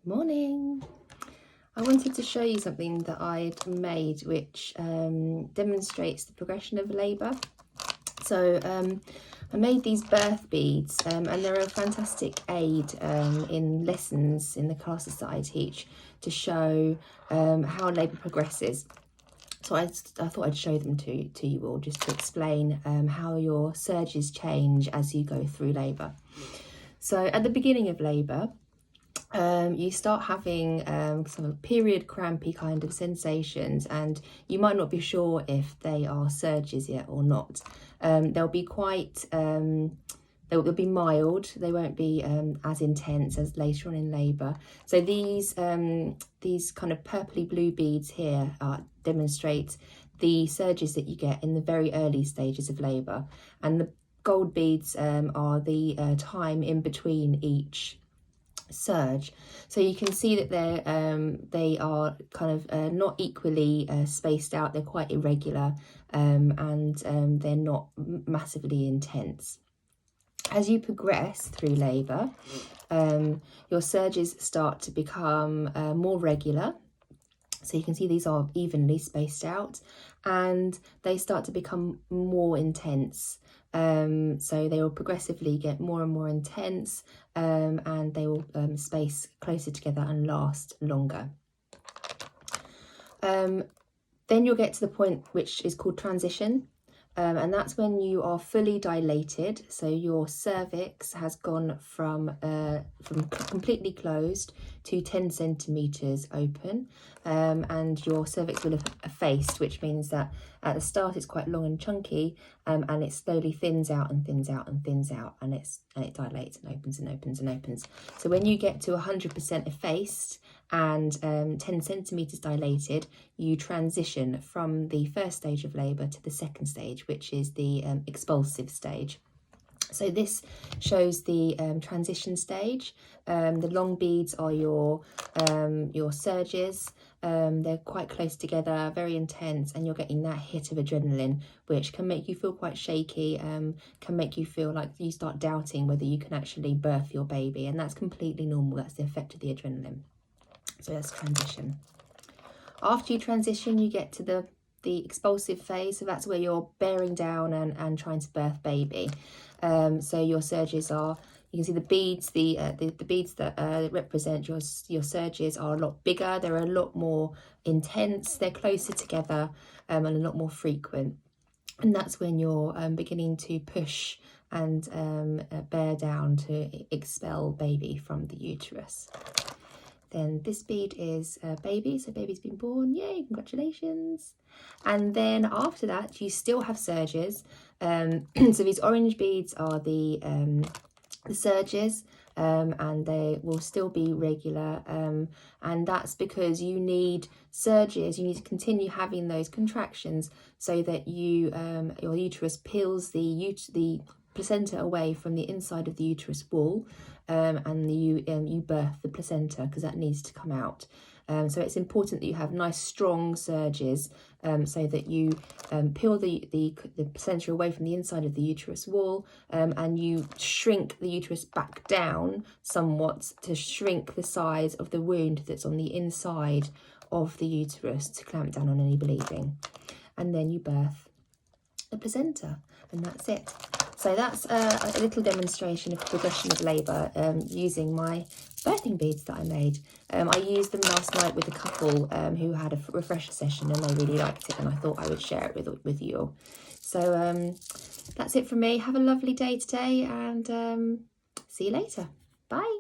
Morning. I wanted to show you something that I'd made which demonstrates the progression of labour. So I made these birth beads and they're a fantastic aid in lessons in the classes that I teach to show how labour progresses. So I thought I'd show them to you all just to explain how your surges change as you go through labour. So at the beginning of labour, you start having some period crampy kind of sensations, and you might not be sure if they are surges yet or not. They'll be quite they'll be mild. They won't be as intense as later on in labour. So these kind of purpley blue beads here demonstrate the surges that you get in the very early stages of labour, and the gold beads are the time in between each surge. So you can see that they are kind of not equally spaced out. They're quite irregular and they're not massively intense. As you progress through labour, your surges start to become more regular. So you can see these are evenly spaced out, and they start to become more intense. So they will progressively get more and more intense, and they will space closer together and last longer. Then you'll get to the point which is called transition. And that's when you are fully dilated. So your cervix has gone from completely closed to 10 centimetres open, and your cervix will have effaced, which means that at the start it's quite long and chunky, and it slowly thins out and thins out and thins out, and it dilates and opens and opens and opens. So when you get to 100% effaced and 10 centimetres dilated, you transition from the first stage of labour to the second stage, which is the expulsive stage. So this shows the transition stage. The long beads are your surges. They're quite close together, very intense, and you're getting that hit of adrenaline, which can make you feel quite shaky, can make you feel like you start doubting whether you can actually birth your baby, and that's completely normal. That's the effect of the adrenaline. So that's transition. After you transition, you get to the expulsive phase. So that's where you're bearing down and trying to birth baby. So your surges are, you can see the beads, the beads that represent your surges are a lot bigger. They're a lot more intense. They're closer together and a lot more frequent. And that's when you're beginning to push and bear down to expel baby from the uterus. Then this bead is baby, so baby's been born, yay, congratulations. And then after that, you still have surges. So these orange beads are the surges, and they will still be regular. And that's because you need surges, you need to continue having those contractions so that your uterus peels the placenta away from the inside of the uterus wall, and you birth the placenta because that needs to come out. So it's important that you have nice strong surges so that you peel the placenta away from the inside of the uterus wall, and you shrink the uterus back down somewhat to shrink the size of the wound that's on the inside of the uterus to clamp down on any bleeding. And then you birth the placenta, and that's it. So that's a little demonstration of the progression of labour using my birthing beads that I made. I used them last night with a couple who had a refresher session, and they really liked it, and I thought I would share it with you all. So that's it from me. Have a lovely day today, and see you later. Bye.